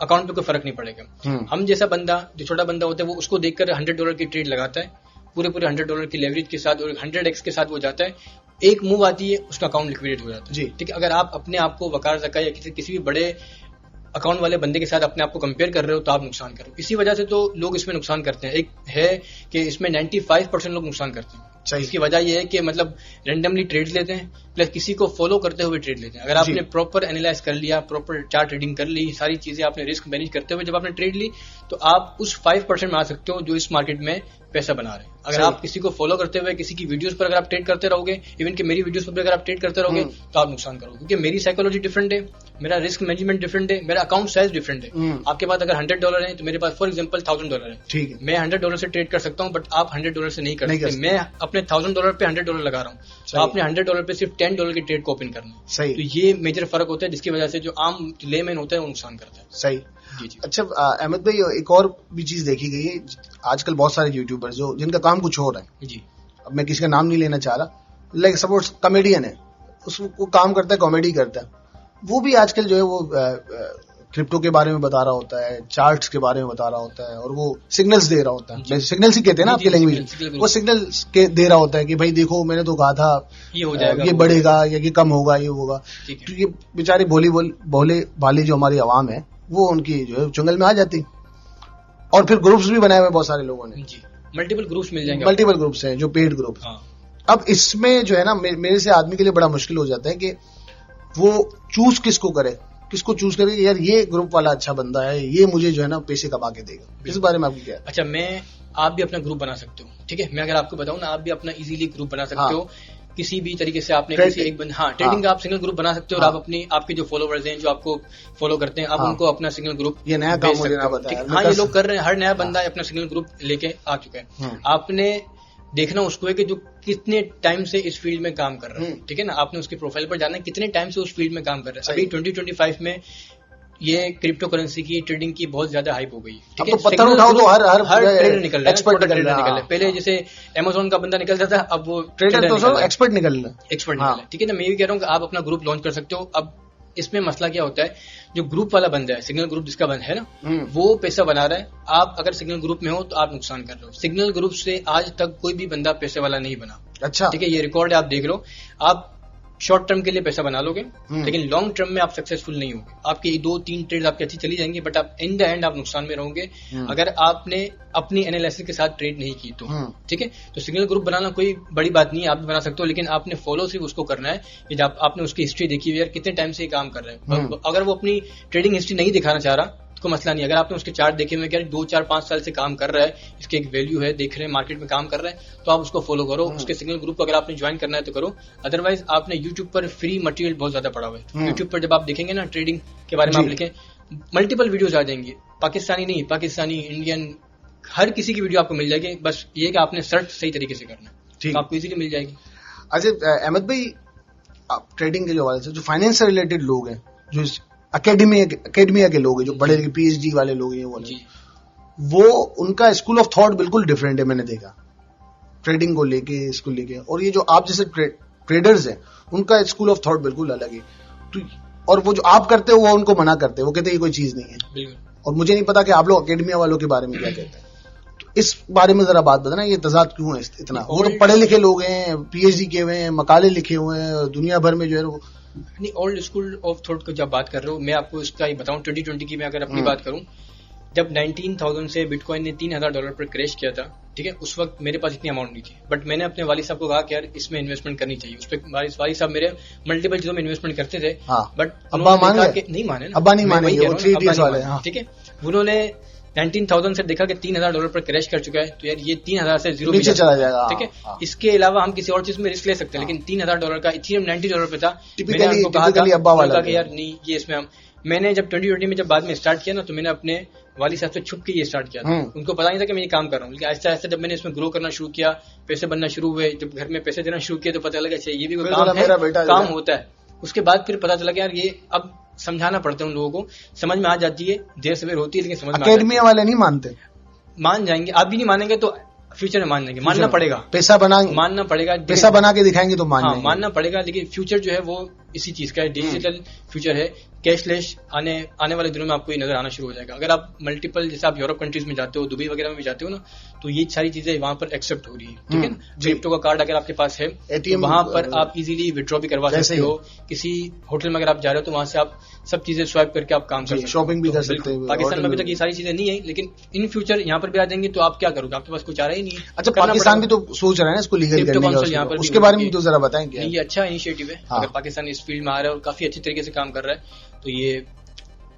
अकाउंट पे कोई फर्क नहीं पड़ेगा। हम जैसा बंदा, जो छोटा बंदा होता है, वो उसको देखकर $100 की ट्रेड लगाता है, पूरे $100 की लेवरेज के साथ और 100x के साथ वो जाता है। एक मूव आती है, उसका अकाउंट लिक्विडेट हो जाता है जी। ठीक है। अगर आप अपने आप को वकार ज़का या किसी भी बड़े अकाउंट वाले बंदे के साथ अपने आप को कंपेयर कर रहे हो तो आप नुकसान कर रहे हो। इसी वजह से तो लोग इसमें नुकसान करते हैं। एक है कि इसमें 95% लोग नुकसान करते हैं। सही। इसकी वजह यह है कि मतलब रैंडमली ट्रेड लेते हैं, प्लस किसी को फॉलो करते हुए ट्रेड लेते हैं। अगर आपने प्रॉपर एनालाइज कर लिया, प्रॉपर चार्ट ट्रेडिंग कर ली, सारी चीजें आपने रिस्क मैनेज करते हुए जब आपने ट्रेड ली, तो आप उस 5% में आ सकते हो जो इस मार्केट में पैसा बना रहे हैं। अगर आप किसी को फॉलो करते हुए किसी की वीडियोस पर अगर आप ट्रेड करते रहोगे, इवन कि मेरी वीडियोस पर भी अगर आप ट्रेड करते रहोगे तो आप नुकसान करोगे, क्योंकि मेरी साइकोलॉजी डिफरेंट है, मेरा रिस्क मैनेजमेंट डिफरेंट है, मेरा अकाउंट साइज डिफरेंट है। आपके पास अगर $100 है तो मेरे पास फॉर एग्जांपल $1000 है। ठीक है। मैं $100 से ट्रेड कर सकता हूँ, बट आप $100 से नहीं कर सकते। मैं अपने $1000 पे $100 लगा रहा हूँ, तो आपने $100 पे सिर्फ $10 की ट्रेड को ओपन करना है। सही। तो ये मेजर फर्क होता है, जिसकी वजह से जो आम लेमैन होता है वो नुकसान करता है। सही। जी जी। अच्छा अहमद भाई, एक और भी चीज देखी गई है, आजकल बहुत सारे यूट्यूबर्स जो जिनका काम कुछ और है जी। अब मैं किसी का नाम नहीं लेना चाह रहा, लाइक सपोज कॉमेडियन है, उसको काम करता है, कॉमेडी करता है, वो भी आजकल जो है वो क्रिप्टो के बारे में बता रहा होता है, चार्ट्स के बारे में बता रहा होता है, और वो सिग्नल्स दे रहा होता है। सिग्नल्स ही कहते हैं ना आपके लैंग्वेज, वो सिग्नल्स के दे रहा होता है कि भाई देखो मैंने तो कहा था ये हो जाएगा, ये बढ़ेगा या ये कम होगा, ये होगा। तो ये बेचारी भोले भाली जो हमारी आवाम है वो उनकी जो है चुंगल में आ जाती। और फिर ग्रुप्स भी बनाए हुए बहुत सारे लोगों ने जी, मल्टीपल ग्रुप्स मिल जाएंगे, मल्टीपल ग्रुप्स हैं जो पेड ग्रुप। अब इसमें जो है ना मेरे से आदमी के लिए बड़ा मुश्किल हो जाता है कि वो चूज किसको करे, किसको चूज करे कि यार ये ग्रुप वाला अच्छा बंदा है, ये मुझे जो है ना पैसे कमा के देगा। इस बारे में आपकी क्या है? अच्छा, आप भी अपना ग्रुप बना सकते हो, ठीक है। मैं अगर आपको बताऊं ना, आप भी अपना इजीली ग्रुप बना सकते हो किसी भी तरीके से। आपने किसी एक बंदा ट्रेडिंग का आप सिंगल ग्रुप बना सकते हो, और आप आपके जो फॉलोवर्स हैं जो आपको फॉलो करते हैं, आप उनको अपना सिंगल ग्रुप, ये नया काम मुझे ना बताया। हाँ, ये लोग कर रहे हैं, हर नया बंदा अपना सिंगल ग्रुप लेके आ चुका है। आपने देखना उसको है कि जो कितने टाइम से इस फील्ड में काम कर रहा है, ठीक है ना। आपने उसके प्रोफाइल पर जाना है कितने टाइम से उस फील्ड में काम कर रहा है। अभी 2025 में ये क्रिप्टो करेंसी की ट्रेडिंग की बहुत ज्यादा हाइप हो गई, ठीक है। तो पत्थर उठाओ तो हर ट्रेडर निकल रहा है, एक्सपर्ट निकल रहा है। पहले जैसे अमेज़न का बंदा निकलता था, अब वो ट्रेडर तो एक्सपर्ट निकल रहा है, ठीक है ना। मैं भी कह रहा हूँ कि आप अपना ग्रुप लॉन्च कर सकते हो। अब इसमें मसला क्या होता है, जो ग्रुप वाला बंदा है, सिग्नल ग्रुप जिसका बंदा है ना, वो पैसा बना रहा है। आप अगर सिग्नल ग्रुप में हो तो आप नुकसान कर रहे हो। सिग्नल ग्रुप से आज तक कोई भी बंदा पैसे वाला नहीं बना। अच्छा, ठीक है, ये रिकॉर्ड है, आप देख लो। आप शॉर्ट टर्म के लिए पैसा बना लोगे, लेकिन लॉन्ग टर्म में आप सक्सेसफुल नहीं होगे। आपकी 2-3 ट्रेड आपकी अच्छी चली जाएंगी, बट आप इन द एंड आप नुकसान में रहोगे अगर आपने अपनी एनालिसिस के साथ ट्रेड नहीं की तो, ठीक है। तो सिग्नल ग्रुप बनाना कोई बड़ी बात नहीं है, आप भी बना सकते हो, लेकिन आपने फॉलो सिर्फ उसको करना है कि जब आपने उसकी हिस्ट्री देखी हुई, यार कितने टाइम से ये काम कर रहा है। अगर वो अपनी ट्रेडिंग हिस्ट्री नहीं दिखाना चाह रहा को मसला नहीं। अगर आपने उसके चार्ट देखे हुए, 2-4-5 साल से काम कर रहा है, इसके एक वैल्यू है, देख रहे हैं मार्केट में काम कर रहा है, तो आप उसको फॉलो करो। उसके सिग्नल ग्रुप को अगर आपने ज्वाइन करना है तो करो, अदरवाइज आपने यूट्यूब पर फ्री मटेरियल बहुत ज्यादा पड़ा हुआ है। यूट्यूब पर जब आप देखेंगे ना ट्रेडिंग के बारे में, आप लिखें मल्टीपल वीडियोज आ जाएंगी, पाकिस्तानी नहीं, पाकिस्तानी, इंडियन, हर किसी की वीडियो आपको मिल जाएगी। बस ये कि आपने सर्च सही तरीके से करना है, तो आपको इजीली मिल जाएगी। अच्छा अहमद भाई, ट्रेडिंग के जो हवाले से जो फाइनेंस से रिलेटेड लोग हैं, जो एकेडमिया के लोग हैं, जो बड़े पीएचडी वाले लोग हैं, वो उनका स्कूल ऑफ थॉट बिल्कुल डिफरेंट है। मैंने देखा ट्रेडिंग को लेके, इसको लेके, और ये जो आप जैसे ट्रेडर्स हैं उनका स्कूल ऑफ थॉट बिल्कुल अलग है। तो और वो जो आप करते हो वो उनको मना करते हैं, वो कहते हैं ये कोई चीज नहीं है। और मुझे नहीं पता कि आप लोग एकेडमिया वालों के बारे में क्या कहते हैं। तो इस बारे में जरा बात बताना, ये तजाद क्यों है इतना? वो तो पढ़े लिखे लोग हैं, पीएचडी किए हुए हैं, मकाले लिखे हुए हैं, दुनिया भर में जो है नहीं। ओल्ड स्कूल ऑफ थॉट को जब बात कर रहे हो, मैं आपको इसका ही बताऊं, 2020 की मैं अगर अपनी बात करूं, जब 19,000 से बिटकॉइन ने $3,000 पर क्रैश किया था, ठीक है, उस वक्त मेरे पास इतनी अमाउंट नहीं थी, बट मैंने अपने वालिद साहब को कहा कि यार इसमें इन्वेस्टमेंट करनी चाहिए। उस पर वालिद साहब मेरे मल्टीपल चीजों में इन्वेस्टमेंट करते थे, बट अब्बा नहीं माने ना, अब्बा नहीं मानेंगे, वो 3 इडियट्स वाले, ठीक है। उन्होंने 19,000 से देखा कि $3,000 पर क्रैश कर चुका है, तो यार ये 3,000 से जीरो नीचे चला जाएगा, ठीक है। इसके अलावा हम किसी और चीज में रिस्क ले सकते हैं, लेकिन $3,000 का इथेरियम $90 पे था। टिपिकली अब्बा वाला कि यार नहीं, ये इसमें मैंने जब 2020 में जब बाद में स्टार्ट किया ना, तो मैंने अपने वाली साहब से छुप के ये स्टार्ट किया था। उनको पता नहीं था कि मैं ये काम कर रहा हूँ, लेकिन आहिस्ता आहिस्ता जब मैंने इसमें ग्रो करना शुरू किया, पैसे बनना शुरू हुए, जब घर में पैसे देना शुरू किया, तो पता लगा अच्छा ये भी कोई काम है, काम होता है। उसके बाद फिर पता चला कि यार ये अब समझाना पड़ता है उन लोगों को, समझ में आ जाती है, देर सवेर होती है, लेकिन समझ में एकेडमिया वाले नहीं मानते, मान जाएंगे। आप भी नहीं मानेंगे तो फ्यूचर में मान जाएंगे, मानना पड़ेगा, पैसा बना मानना पड़ेगा, पैसा बना के दिखाएंगे तो मानना पड़ेगा, लेकिन फ्यूचर जो है वो इसी चीज का है, डिजिटल फ्यूचर है, कैशलेस आने वाले दिनों में आपको ये नजर आना शुरू हो जाएगा। अगर आप मल्टीपल, जैसे आप यूरोप कंट्रीज में जाते हो, दुबई वगैरह में भी जाते हो ना, तो ये सारी चीजें वहां पर एक्सेप्ट हो रही है, ठीक है ना। क्रिप्टो का कार्ड अगर आपके पास है तो वहां पर आप इजीली विड्रॉ भी करवा सकते हो। किसी होटल में अगर आप जा रहे हो तो वहां से आप सब चीजें स्वाइप करके आप काम कर सकते हो, शॉपिंग भी कर सकते हो। पाकिस्तान में अभी तक ये सारी चीजें नहीं है, लेकिन इन फ्यूचर यहाँ पर भी आ जाएंगे तो आप क्या करोगे, आपके पास कुछ आ रहा ही नहीं है। अच्छा, पाकिस्तान भी तो सोच रहा है ना इसको लीगल करने का, उसके बारे में तो जरा बताएं। क्या ये अच्छा इनिशिएटिव है, अगर पाकिस्तान इस फील्ड में आ रहा है और काफी अच्छे तरीके से काम कर रहा है तो ये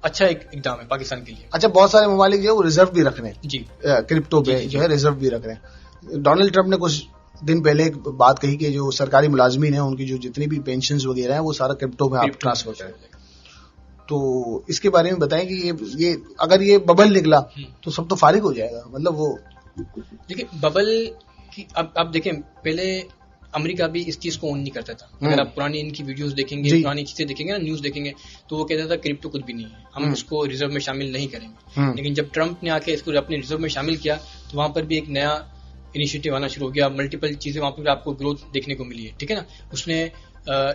अच्छा एक इकदाम है पाकिस्तान के लिए। अच्छा, बहुत सारे ममालिक जो है वो रिजर्व भी रख रहे हैं जी क्रिप्टो पे, जो है रिजर्व भी रख रहे हैं। डोनाल्ड ट्रंप ने कुछ दिन पहले एक बात कही कि जो सरकारी मुलाजमीन है उनकी जो जितनी भी पेंशन वगैरह है वो सारा क्रिप्टो में आप ट्रांसफर करें। तो इसके बारे में बताएं कि ये अगर ये बबल निकला तो सब तो फारिग हो जाएगा, मतलब वो देखिए बबल की अब देखें, पहले अमेरिका भी इस चीज को ओन नहीं करता था। अगर आप पुरानी इनकी वीडियोस देखेंगे, पुरानी चीजें देखेंगे ना, न्यूज देखेंगे, तो वो कहता था क्रिप्टो कुछ भी नहीं है, हम इसको रिजर्व में शामिल नहीं करेंगे। लेकिन जब ट्रंप ने आके इसको अपने रिजर्व में शामिल किया तो वहां पर भी एक नया इनिशिएटिव आना शुरू हो गया, मल्टीपल चीजें वहां पर आपको ग्रोथ देखने को मिली है, ठीक है ना। उसने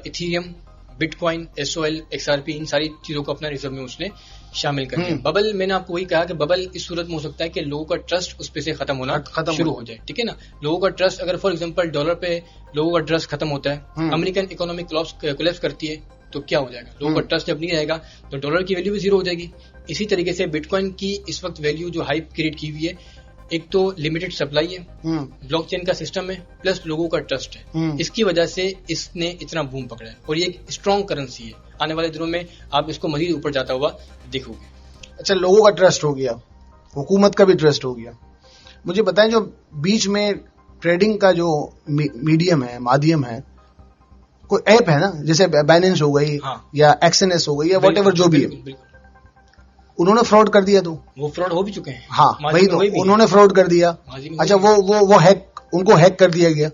इथेरियम, बिटकॉइन, SOL, XRP, इन सारी चीजों को अपना रिजर्व में उसने शामिल कर दिया। बबल, मैंने आपको वही कहा कि बबल इस सूरत में हो सकता है कि लोगों का ट्रस्ट उस पे से खत्म होना शुरू हो जाए, ठीक है ना। लोगों का ट्रस्ट, अगर फॉर एग्जांपल डॉलर पे लोगों का ट्रस्ट खत्म होता है, अमेरिकन इकोनॉमी कोलैप्स करती है, तो क्या हो जाएगा, लोगों का ट्रस्ट जब नहीं रहेगा तो डॉलर की वैल्यू भी जीरो हो जाएगी। इसी तरीके से बिटकॉइन की इस वक्त वैल्यू जो हाइप क्रिएट की हुई है, एक तो लिमिटेड सप्लाई है, ब्लॉकचेन का सिस्टम है, प्लस लोगों का ट्रस्ट है, इसकी वजह से इसने इतना बूम पकड़ा है और ये एक स्ट्रॉन्ग करेंसी है। आने वाले दिनों में आप इसको मजीद ऊपर जाता हुआ देखोगे। अच्छा, लोगों का ट्रस्ट हो गया, हुकूमत का भी ट्रस्ट हो गया। मुझे बताएं, जो बीच में ट्रेडिंग का जो मीडियम है, माध्यम है, कोई ऐप है ना, जैसे बाइनेंस हो गई या XNS हो गई या व्हाटएवर जो भी है, उन्होंने फ्रॉड कर दिया तो वो फ्रॉड हो भी चुके हैं। हाँ, वही तो, उन्होंने फ्रॉड कर दिया। अच्छा, वो हैक, उनको हैक कर दिया गया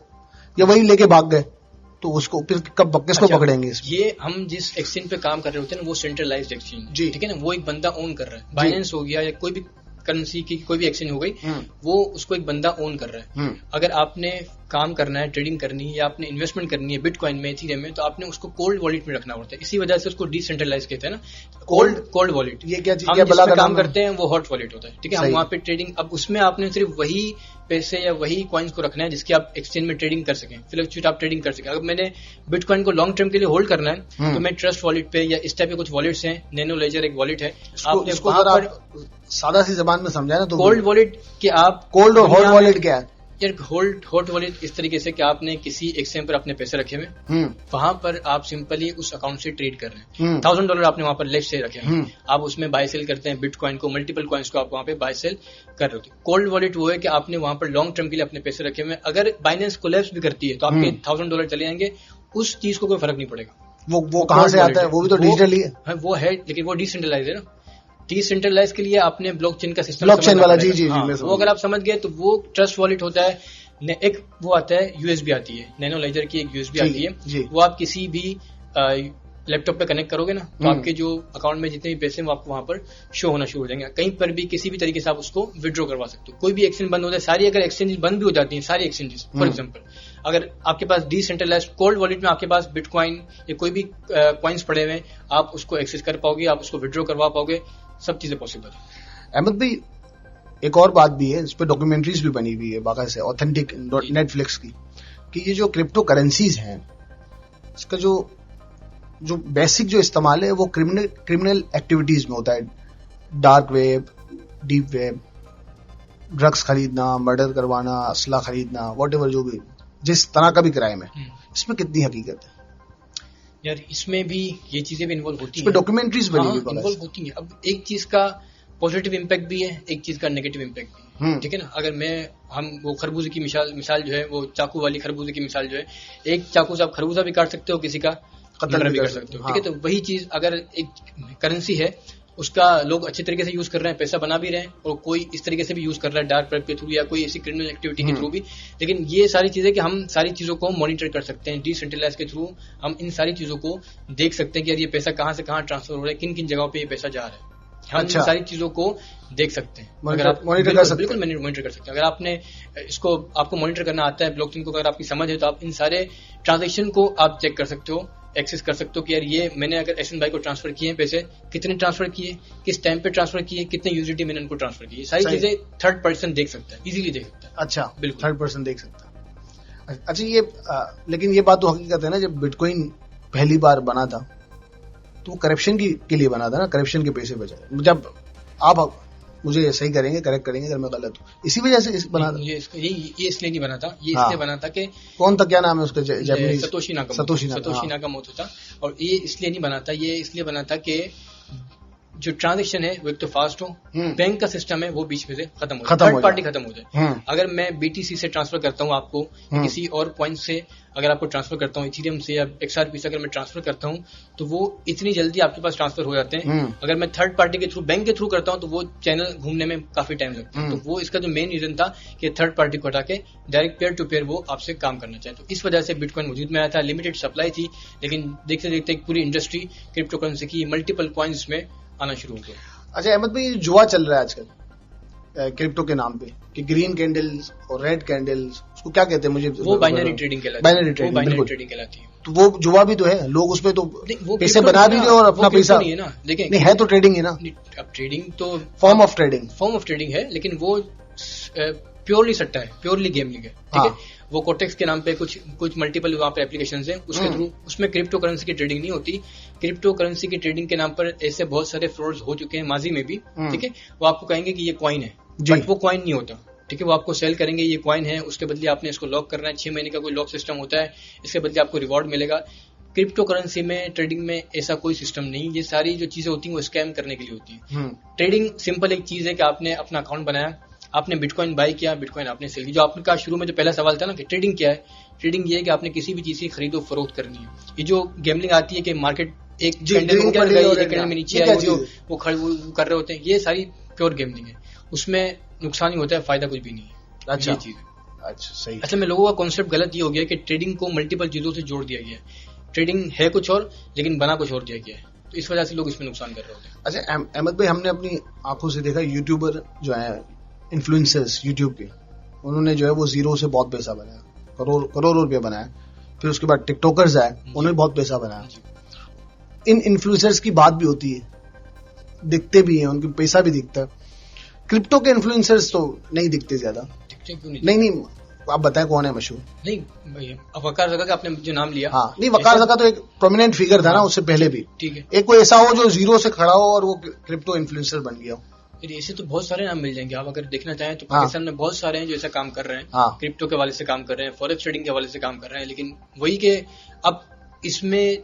या वही लेके भाग गए, तो उसको फिर कब किसको पकड़ेंगे? ये हम जिस एक्सचेंज पे काम कर रहे होते हैं ना, वो सेंट्रलाइज्ड एक्सचेंज, ठीक है ना, वो एक बंदा ओन कर रहा है। बाइनेंस हो गया या कोई भी करेंसी की कोई भी एक्सचेंज हो गई, वो उसको एक बंदा ओन कर रहा है। अगर आपने काम करना है, ट्रेडिंग करनी है या आपने इन्वेस्टमेंट करनी है बिटकॉइन में, इथेरियम में, तो आपने उसको कोल्ड वॉलेट में रखना पड़ता है। इसी वजह से उसको डिसेंट्रलाइज कहते हैं ना, कोल्ड वॉलेट। ये क्या चीज, हम जिसमें काम करते हैं वो हॉट वॉलेट होता है, ठीक है। हम वहाँ पे ट्रेडिंग, अब उसमें आपने सिर्फ वही पैसे या वही कॉइन्स को रखना है जिसकी आप एक्सचेंज में ट्रेडिंग कर सकें, फ्लक्चुएट आप ट्रेडिंग कर सकें। अगर मैंने बिटकॉइन को लॉन्ग टर्म के लिए होल्ड करना है तो मैं ट्रस्ट वॉलेट पे या इस टाइप के कुछ वॉलेट्स हैं, नैनो लेजर एक वॉलेट है, आपने इसको अगर आप सादा सी जबान में समझाए ना तो कोल्ड वॉलेट के आप कोल्ड और हॉट वॉलेट क्या है यार? हॉट वॉलेट इस तरीके से कि आपने किसी एक्सचेंज पर अपने पैसे रखे हुए, वहां पर आप सिंपली उस अकाउंट से ट्रेड कर रहे हैं। $1000 आपने वहां पर लेफ्ट से रखे हैं, आप उसमें बाय सेल करते हैं बिटकॉइन को, मल्टीपल कॉइन्स को आप वहां पे बाय सेल कर रहे हो। कोल्ड वॉलेट वो है कि आपने वहां पर लॉन्ग टर्म के लिए अपने पैसे रखे हुए, अगर बाइनेंस कोलैप्स भी करती है तो आपके $1000 चले जाएंगे, उस चीज को कोई फर्क नहीं पड़ेगा। वो कहां से आता है? वो भी तो डिजिटल ही है। वो है, लेकिन वो डिसेंट्रलाइज है ना। डिसेंट्रलाइज के लिए आपने ब्लॉकचेन का सिस्टम, ब्लॉकचेन वाला, जी, वो अगर आप समझ गए तो वो ट्रस्ट वॉलेट होता है। एक वो आता है USB आती है, नैनो लेजर की एक USB आती है, वो आप किसी भी लैपटॉप पे कनेक्ट करोगे ना तो आपके जो अकाउंट में जितने भी पैसे हैं वो आपको वहां पर शो होना शुरू हो जाएंगे। कहीं पर भी किसी भी तरीके से आप उसको विड्रॉ करवा सकते हो। कोई भी एक्सचेंज बंद हो जाए, सारी अगर एक्सचेंज बंद भी हो जाती हैं, सारी एक्सचेंजेस, फॉर एग्जांपल अगर आपके पास डिसेंट्रलाइज्ड कोल्ड वॉलेट में आपके पास बिटकॉइन या कोई भी कॉइन्स पड़े हुए, आप उसको एक्सेस कर पाओगे, आप उसको विड्रॉ करवा पाओगे, सब चीजें पॉसिबल है। अहमद भाई, एक और बात भी है, इस पे डॉक्यूमेंट्रीज भी बनी हुई है बाकायदा से, ऑथेंटिक, नेटफ्लिक्स की, कि ये जो क्रिप्टो करेंसीज हैं, इसका जो बेसिक जो इस्तेमाल है वो क्रिमिनल एक्टिविटीज में होता है। Dark web, deep web, drugs खरीदना, मर्डर करवाना, असला खरीदना, व्हाटएवर जो भी जिस तरह का भी क्राइम है, इसमें कितनी हकीकत है? यार इसमें भी ये चीजें भी इन्वॉल्व होती हैं, डॉक्यूमेंट्रीज बनी हुई इन्वॉल्व होती हैं। अब एक चीज का पॉजिटिव इम्पैक्ट भी है, एक चीज का नेगेटिव इम्पैक्ट भी है, ठीक है ना। अगर हम वो खरबूजे की मिसाल जो है, वो चाकू वाली खरबूजे की मिसाल जो है, एक चाकू से आप खरबूजा भी काट सकते हो, किसी का कत्ल भी कर सकते हो, ठीक है। तो वही चीज अगर एक करेंसी है, उसका लोग अच्छे तरीके से यूज कर रहे हैं, पैसा बना भी रहे हैं, और कोई इस तरीके से भी यूज कर रहा है डार्क वेब के थ्रू या कोई ऐसी क्रिमिनल एक्टिविटी के थ्रू भी। लेकिन ये सारी चीजें कि हम सारी चीजों को मॉनिटर कर सकते हैं डिसेंट्रलाइज के थ्रू, हम इन सारी चीजों को देख सकते हैं कि यार ये पैसा कहां से कहां ट्रांसफर हो रहा है, किन किन जगहों पे ये पैसा जा रहा है, हम इन सारी चीजों को देख सकते हैं। अगर आप मॉनिटर कर सकते हैं, बिल्कुल मॉनिटर कर सकते हैं। अगर आपने आपको मॉनिटर करना आता है, ब्लॉकचेन को अगर आपकी समझ है, तो आप इन सारे ट्रांजेक्शन को आप चेक कर सकते हो। एक्सेस कर सकते हो कि यार ये मैंने अगर एसएन भाई को ट्रांसफर किए हैं पैसे, कितने ट्रांसफर किए, किस टाइम पे ट्रांसफर किए, कितने यूजिटी मैंने उनको ट्रांसफर किए, सारी सही। चीजें थर्ड पर्सन देख सकता है, इजीली देख सकता है। अच्छा, बिल्कुल। थर्ड पर्सन देख सकता है। अच्छा, ये लेकिन ये बात तो हकीकत है ना, जब बिटकॉइन पहली बार बना था तो वो करप्शन के लिए बना था ना, करप्शन के पैसे बचाए। जब आप मुझे सही करेंगे, करेक्ट करेंगे अगर मैं गलत हूँ, इसी वजह से बना था। मुझे ये इसलिए नहीं बना था, ये हाँ। इसलिए बना था कि कौन था, क्या नाम है उसका, जापानीज? सतोशी सतोशी नाकामोटो था। और ये इसलिए नहीं बना था, ये इसलिए बना था कि जो ट्रांजेक्शन है वो एक तो फास्ट हो, बैंक का सिस्टम है वो बीच में से खत्म हो जाए, थर्ड पार्टी खत्म हो जाए। अगर मैं बीटीसी से ट्रांसफर करता हूँ आपको, किसी और पॉइंट से अगर आपको ट्रांसफर करता हूँ, इथेरियम से या XRP से अगर मैं ट्रांसफर करता हूँ, तो वो इतनी जल्दी आपके पास ट्रांसफर हो जाते हैं। अगर मैं थर्ड पार्टी के थ्रू, बैंक के थ्रू करता हूँ, तो वो चैनल घूमने में काफी टाइम लगता है। तो वो इसका जो मेन रीजन था कि थर्ड पार्टी को हटा के डायरेक्ट पेयर टू पेयर वो आपसे काम करना चाहे, तो इस वजह से बिटकॉइन वजूद में आया था। लिमिटेड सप्लाई थी, लेकिन देखते देखते एक पूरी इंडस्ट्री क्रिप्टो करेंसी की मल्टीपल कॉइन्स में आना शुरू हो गया। अच्छा अहमद भाई, जुआ चल रहा है आजकल क्रिप्टो के नाम पे कि ग्रीन कैंडल्स और रेड कैंडल्स, उसको क्या कहते हैं? मुझे वो बाइनरी ट्रेडिंग कहलाती है। बाइनरी ट्रेडिंग कहलाती है। तो वो जुआ भी तो है, लोग उसमें तो वो पैसे बना भी रहे और अपना पैसा नहीं है ना, देखें नहीं है तो ट्रेडिंग है ना, अब ट्रेडिंग तो फॉर्म ऑफ ट्रेडिंग है, लेकिन वो प्योरली सट्टा है, प्योरली गेमिंग है, ठीक है। वो कोटेक्स के नाम पे कुछ मल्टीपल वहाँ पे एप्लीकेशन है, उसके थ्रू, उसमें क्रिप्टो करेंसी की ट्रेडिंग नहीं होती। क्रिप्टो करेंसी की ट्रेडिंग के नाम पर ऐसे बहुत सारे फ्रॉड्स हो चुके हैं माजी में भी, ठीक है। वो आपको कहेंगे कि ये कॉइन है, बट वो कॉइन नहीं होता, ठीक है। वो आपको सेल करेंगे ये कॉइन है, उसके बदले आपने इसको लॉक करना है, 6 महीने का कोई लॉक सिस्टम होता है, इसके बदले आपको रिवॉर्ड मिलेगा। क्रिप्टो करेंसी में ट्रेडिंग में ऐसा कोई सिस्टम नहीं, ये सारी जो चीजें होती हैं वो स्कैम करने के लिए होती है। ट्रेडिंग सिंपल एक चीज है कि आपने अपना अकाउंट बनाया, आपने बिटकॉइन बाय किया, बिटकॉइन आपने सेल की। जो आपका शुरू में जो पहला सवाल था ना कि ट्रेडिंग क्या है, ट्रेडिंग ये है कि आपने किसी भी चीज की खरीदो फरोख्त करनी है। ये जो गैम्बलिंग आती है कि मार्केट एक कैंडल ऊपर गई, एक कैंडल में नीचे आई, वो कर रहे होते हैं, ये सारी प्योर गैम्बलिंग है। उसमें नुकसान ही होता है, फायदा कुछ भी नहीं है। अच्छा, ये चीज अच्छा सही। असल में लोगों का कॉन्सेप्ट गलत ये हो गया कि ट्रेडिंग को मल्टीपल चीजों से जोड़ दिया गया है। ट्रेडिंग है कुछ और, लेकिन बना कुछ और दिया गया है, तो इस वजह से लोग इसमें नुकसान कर रहे होते हैं। अच्छा अहमद भाई, हमने अपनी आंखों से देखा यूट्यूबर जो है, इन्फ्लुएंसर्स यूट्यूब के, उन्होंने जो है वो जीरो से बहुत पैसा बनाया, करोड़ों रुपया बनाया। फिर उसके बाद टिकटॉकर्स आए, उन्होंने बहुत पैसा बनाया। इन इन्फ्लुएंसर्स की बात भी होती है, दिखते भी हैं, उनके पैसा भी दिखता है। क्रिप्टो के इन्फ्लुएंसर्स तो नहीं दिखते ज्यादा। नहीं, आप बताएं कौन है मशहूर? नहीं, वकार ज़का का आपने जो नाम लिया, हाँ नहीं, वकार ज़का तो एक प्रोमिनेंट फिगर था ना, उससे पहले भी। ठीक है, एक कोई ऐसा हो जो जीरो से खड़ा हो और वो क्रिप्टो इन्फ्लुएंसर बन गया हो। ऐसे तो बहुत सारे नाम मिल जाएंगे, आप अगर देखना चाहें तो पाकिस्तान में बहुत सारे हैं जो ऐसा काम कर रहे हैं। क्रिप्टो के हवाले से काम कर रहे हैं, फॉरेक्स ट्रेडिंग के हवाले से काम कर रहे हैं। लेकिन वही के अब इसमें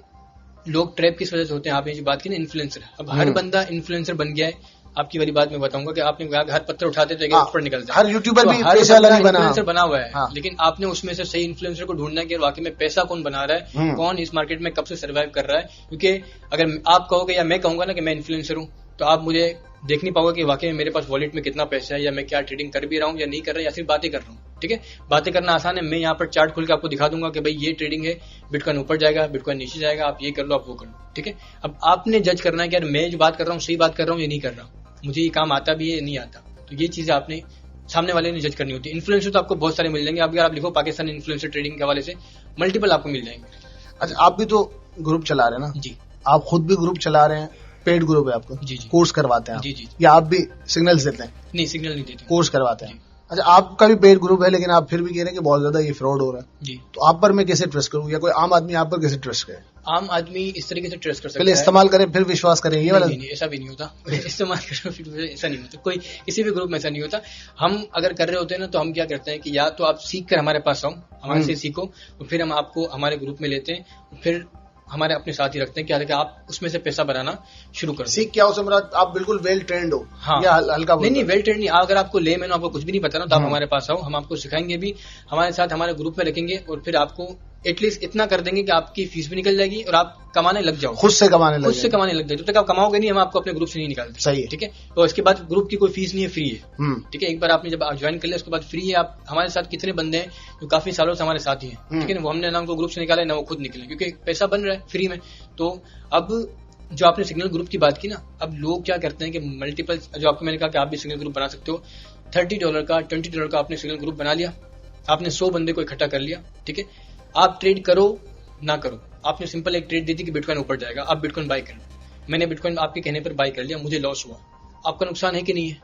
लोग ट्रैप किस वजह से होते हैं? आपने जो बात की ना इन्फ्लुएंसर, अब हर बंदा इन्फ्लुएंसर बन गया है। आपकी वाली बात मैं बताऊंगा कि आपने कहा कि हर पत्थर उठाते तो ऊपर निकलता है। हर यूट्यूबर भी पैसा इन्फ्लुएंसर बना हुआ है, लेकिन आपने उसमें से सही इन्फ्लुएंसर को ढूंढना है कि वाकई में पैसा कौन बना रहा है, कौन इस मार्केट में कब से सर्वाइव कर रहा है। क्योंकि अगर आप कहोगे या मैं कहूंगा ना कि मैं इन्फ्लुएंसर हूं, तो आप मुझे देख नहीं पाओगे कि वाकई में मेरे पास वॉलेट में कितना पैसा है, या मैं क्या ट्रेडिंग कर भी रहा हूँ या नहीं कर रहा, या सिर्फ बातें कर रहा हूँ। ठीक है, बातें करना आसान है। मैं यहाँ पर चार्ट खोल के आपको दिखा दूंगा कि भाई ये ट्रेडिंग है, बिटकॉइन ऊपर जाएगा, बिटकॉइन नीचे जाएगा, आप ये कर लो, आप वो कर लो। ठीक है, अब आपने जज करना है कि यार मैं जो बात कर रहा हूँ सही बात कर रहा हूँ या नहीं कर रहा हूँ, मुझे ये काम आता भी है नहीं आता। तो ये चीजें आपने सामने वाले ने जज करनी होती है। इन्फ्लुएंसर तो आपको बहुत सारे मिल जाएंगे, अगर आप लिखो पाकिस्तान इन्फ्लुएंसर ट्रेडिंग के हवाले से मल्टीपल आपको मिल जाएंगे। अच्छा, आप भी तो ग्रुप चला रहे हैं ना? जी, आप खुद भी ग्रुप चला रहे हैं, पेड ग्रुप है आपका? जी जी, कोर्स करवाते हैं आप? जी जी, या आप भी सिग्नल्स देते हैं? नहीं, सिग्नल नहीं देते, कोर्स करवाते हैं। अच्छा, आपका भी पेड ग्रुप है, लेकिन आप फिर भी कह रहे हैं कि बहुत ज्यादा ये फ्रॉड हो रहा है। जी, तो आप पर मैं कैसे ट्रस्ट करूँ, या कोई आम आदमी आप पर कैसे ट्रस्ट करे? आम आदमी इस तरीके से ट्रस्ट कर सकता है, पहले इस्तेमाल करें फिर विश्वास करें, ये वाला? नहीं, ऐसा भी नहीं होता। इस्तेमाल करो फिर ऐसा नहीं होता, कोई किसी भी ग्रुप में ऐसा नहीं होता। हम अगर कर रहे होते हैं ना, तो हम क्या करते हैं कि या तो आप सीख कर हमारे पास आओ, हमारे से सीखो, और फिर हम आपको हमारे ग्रुप में लेते हैं, फिर हमारे अपने साथ ही रखते हैं। क्या है कि आप उसमें से पैसा बनाना शुरू कर। सीख क्या हो समझ, आप बिल्कुल वेल ट्रेंड हो? हाँ, या हल्का? नहीं, वेल ट्रेंड नहीं। अगर आपको ले मैंने आपको कुछ भी नहीं पता ना, तो आप हमारे पास आओ, हम आपको सिखाएंगे भी, हमारे साथ हमारे ग्रुप में रखेंगे, और फिर आपको एटलीस्ट इतना कर देंगे कि आपकी फीस भी निकल जाएगी और आप कमाने लग जाओ, खुद से कमाने लग जाए। जब तक आप कमाओगे नहीं, हम आपको अपने ग्रुप से नहीं निकालते। सही है, ठीक है। तो इसके बाद ग्रुप की कोई फीस नहीं है, फ्री है। ठीक है, एक बार आपने जब ज्वाइन कर लिया उसके बाद फ्री है। आप हमारे साथ कितने बंदे हैं जो काफी सालों से हमारे साथ ही हैं, ठीक है, वो हमने ना उनको ग्रुप से निकाला ना वो खुद निकले, क्योंकि पैसा बन रहा है फ्री में। तो अब जो आपने सिग्नल ग्रुप की बात की ना, अब लोग क्या करते हैं कि मल्टीपल, जो आपको मैंने कहा कि आप भी सिग्नल ग्रुप बना सकते हो, $30 का $20 का आपने सिग्नल ग्रुप बना लिया, आपने 100 बंदे को इकट्ठा कर लिया। ठीक है, आप ट्रेड करो, ना करो। आपने सिंपल एक ट्रेड दी थी कि बिटकॉइन ऊपर जाएगा, आप बिटकॉइन बाय करें, मैंने बिटकॉइन आपके कहने पर बाय कर लिया, मुझे लॉस हुआ, आपका नुकसान है कि नहीं है?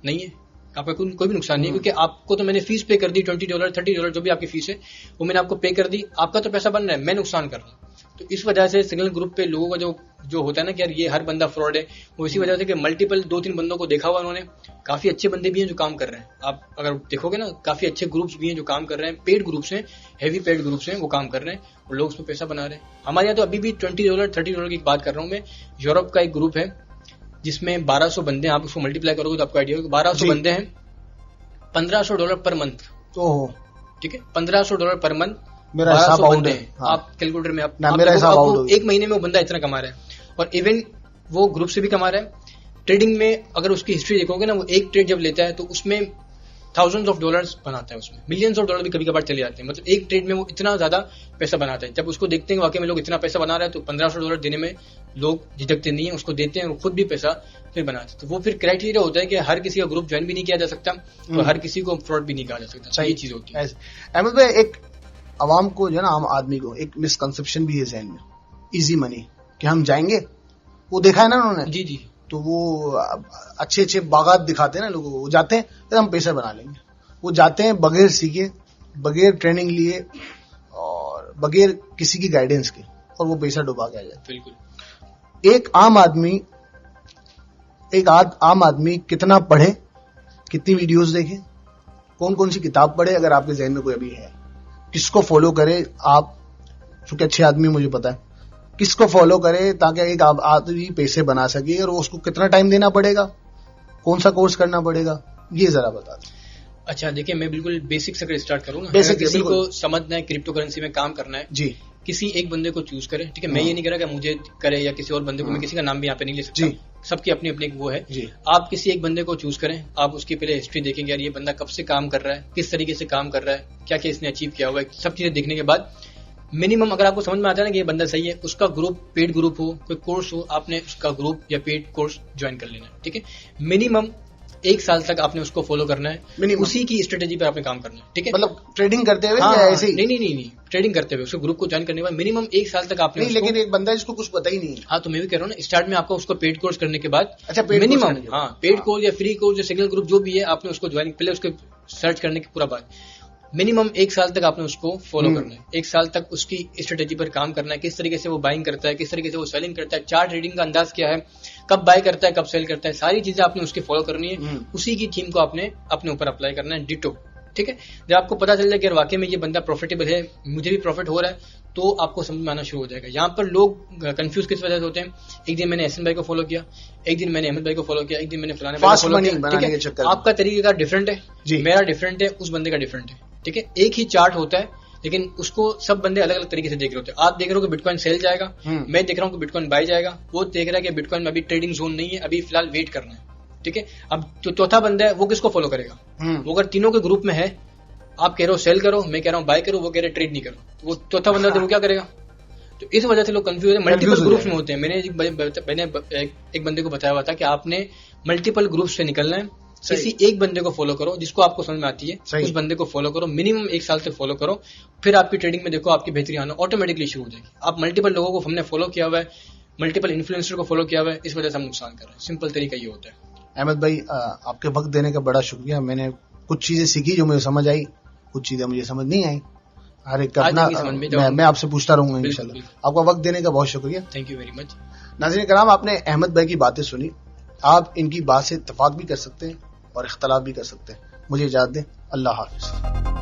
नहीं है, आपका कोई भी नुकसान नहीं है, क्योंकि आपको तो मैंने फीस पे कर दी, $20 $30 जो भी आपकी फीस है वो मैंने आपको पे कर दी, आपका तो पैसा बन रहा है, मैं नुकसान कर रहा हूँ। तो इस वजह से सिग्नल ग्रुप पे लोगों का जो होता है ना कि यार ये हर बंदा फ्रॉड है, वो इसी वजह से कि मल्टीपल 2-3 बंदों को देखा हुआ उन्होंने, काफी अच्छे बंदे भी हैं जो काम कर रहे हैं, आप अगर देखोगे ना काफी अच्छे ग्रुप्स भी हैं जो काम कर रहे हैं, पेड ग्रुप्स हैं, हेवी पेड ग्रुप्स हैं, वो काम कर रहे हैं और लोग उसमें पैसा बना रहे हैं। हमारे यहाँ तो अभी भी $20 $30 की बात कर रहा हूँ मैं। यूरोप का एक ग्रुप है जिसमें 1200 बंदे हैं, आप उसको मल्टीप्लाई करोगे तो आपको आइडिया होगा, 1200 बंदे हैं, $1500 पर मंथ। ओहो, ठीक है, $1500 पर मंथ, मेरा हिसाब आउट है। हाँ। आप कैलकुलेटर में आप मेरा हिसाब आउट हो, एक महीने में वो बंदा इतना कमा रहा है, और इवन वो ग्रुप से भी कमा रहा है। ट्रेडिंग में अगर उसकी हिस्ट्री देखोगे ना, वो एक ट्रेड जब लेता है तो उसमें $thousands of बनाता है, उसमें $millions of भी कभी कभार चले जाते हैं, मतलब एक ट्रेड में वो इतना ज्यादा पैसा बनाता है। जब उसको देखते हैं वाकई में लोग इतना पैसा बना रहे हैं तो $1500 देने में लोग झिझकते नहीं है, उसको देते हैं और खुद भी पैसा फिर बनाते हैं। तो वो फिर क्राइटेरिया होता है कि हर किसी का ग्रुप ज्वाइन भी नहीं किया जा सकता और हर किसी को फ्रॉड भी नहीं कहा जा सकता, ये चीज होती है। अहमद भाई, एक आवाम को जो है ना, आम आदमी को एक मिसकंसेप्शन भी है जहन में, इजी मनी, कि हम जाएंगे, वो देखा है ना उन्होंने, जी जी, तो वो अच्छे अच्छे बागात दिखाते हैं ना लोगों को, वो जाते हैं तो हम पैसा बना लेंगे, वो जाते हैं बगैर सीखे, बगैर ट्रेनिंग लिए और बगैर किसी की गाइडेंस के, और वो पैसा डुबा के आ जाता है। बिल्कुल। एक आम आदमी कितना पढ़े, कितनी वीडियोस देखे, कौन कौन सी किताब पढ़े, अगर आपके जहन में कोई अभी है, किसको फॉलो करे आप, चूंकि अच्छे आदमी मुझे पता है, किसको फॉलो करे ताकि एक आदमी पैसे बना सके, और उसको कितना टाइम देना पड़ेगा, कौन सा कोर्स करना पड़ेगा, ये जरा बता दें। अच्छा, देखिए मैं बिल्कुल बेसिक से स्टार्ट करूँ ना, बेसिक किसी को समझना है क्रिप्टो करेंसी में काम करना है जी, किसी एक बंदे को चूज करे, ठीक है, मैं ये नहीं कह रहा कि मुझे करे या किसी और बंदे को, मैं किसी का नाम भी यहाँ पे नहीं ले सकता, सबकी अपनी अपनी वो है जी। आप किसी एक बंदे को चूज करें, आप उसकी पहले हिस्ट्री देखेंगे, यार ये बंदा कब से काम कर रहा है, किस तरीके से काम कर रहा है, क्या क्या इसने अचीव किया हुआ है, सब चीजें देखने के बाद मिनिमम अगर आपको समझ में आता है ना कि ये बंदा सही है, उसका ग्रुप पेड ग्रुप हो, कोई कोर्स हो, आपने उसका ग्रुप या पेड कोर्स ज्वाइन कर लेना है, ठीक है। मिनिमम 1 साल तक आपने उसको फॉलो करना है, उसी की स्ट्रेटेजी पर आपने काम करना है, ठीक है, मतलब ट्रेडिंग करते हुए या ऐसे ही? नहीं, ट्रेडिंग करते हुए उसको ग्रुप को ज्वाइन करने के बाद मिनिमम 1 साल तक आपने, लेकिन एक बंदा जिसको कुछ पता ही नहीं है, हाँ, तो मैं भी कह रहा हूँ ना, स्टार्ट में आपको उसको पेड कोर्स करने के बाद, अच्छा, मिनिमम पेड कोर्स या फ्री कोर्स या सिग्नल ग्रुप जो भी है, आपने उसको ज्वाइन पहले उसके सर्च करने के पूरा बाद मिनिमम 1 साल तक आपने उसको फॉलो करना है, 1 साल तक उसकी स्ट्रेटेजी पर काम करना है, किस तरीके से वो बाइंग करता है, किस तरीके से वो सेलिंग करता है, चार्ट रीडिंग का अंदाज क्या है, कब बाय करता है, कब सेल करता है, सारी चीजें आपने उसकी फॉलो करनी है, उसी की थीम को आपने अपने ऊपर अप्लाई करना है, डिटो, ठीक है। जब आपको पता चल जाए कि वाकई में ये बंदा प्रॉफिटेबल है, मुझे भी प्रॉफिट हो रहा है, तो आपको समझ में आना शुरू हो जाएगा। यहाँ पर लोग कंफ्यूज किस वजह से होते हैं, एक दिन मैंने एहसन भाई को फॉलो किया, एक दिन मैंने अहमद भाई को फॉलो किया, एक दिन मैंने फलाने भाई को फॉलो किया, ठीक है, आपका तरीका डिफरेंट है, मेरा डिफरेंट है, उस बंदे का डिफरेंट है, ठीक है। एक ही चार्ट होता है लेकिन उसको सब बंदे अलग अलग तरीके से देख रहे होते हैं। आप देख रहे हो कि बिटकॉइन सेल जाएगा, मैं देख रहा हूँ कि बिटकॉइन बाय जाएगा, वो देख रहा है कि बिटकॉइन में अभी ट्रेडिंग जोन नहीं है, अभी फिलहाल वेट करना है, ठीक है। अब जो चौथा बंदा है वो किसको फॉलो करेगा, वो अगर तीनों के ग्रुप में है, आप कह रहे हो सेल करो, मैं कह रहा हूँ बाय करो, वो कह रहे ट्रेड नहीं करो, तो वो चौथा बंदा तो वो क्या करेगा। तो इस वजह से लोग कंफ्यूज है, मल्टीपल ग्रुप्स में होते हैं। मैंने एक बंदे को बताया हुआ था कि आपने मल्टीपल ग्रुप्स से निकलना है, किसी एक बंदे को फॉलो करो जिसको आपको समझ में आती है, उस बंदे को फॉलो करो, मिनिमम 1 साल तक फॉलो करो, फिर आपकी ट्रेडिंग में देखो आपकी बेहतरी आना ऑटोमेटिकली शुरू हो जाएगी। आप मल्टीपल लोगों को हमने फॉलो किया हुआ है, मल्टीपल इन्फ्लुएंसर को फॉलो किया हुआ है, इस वजह से हम नुकसान कर रहे हैं। सिंपल तरीका ये होता है। अहमद भाई, आपके वक्त देने का बड़ा शुक्रिया। मैंने कुछ चीजें सीखी जो मुझे समझ आई, कुछ चीजें मुझे समझ नहीं आई, हर एक अपना मैं आपसे पूछता रहूंगा इंशाल्लाह। आपका वक्त देने का बहुत शुक्रिया, थैंक यू वेरी मच। नाज़रीन कराम, आपने अहमद भाई की बातें सुनी, आप इनकी बात से इत्तेफाक भी कर सकते हैं और इख्तलाफ भी कर सकते हैं। मुझे इजाज़त दें, अल्लाह हाफिज।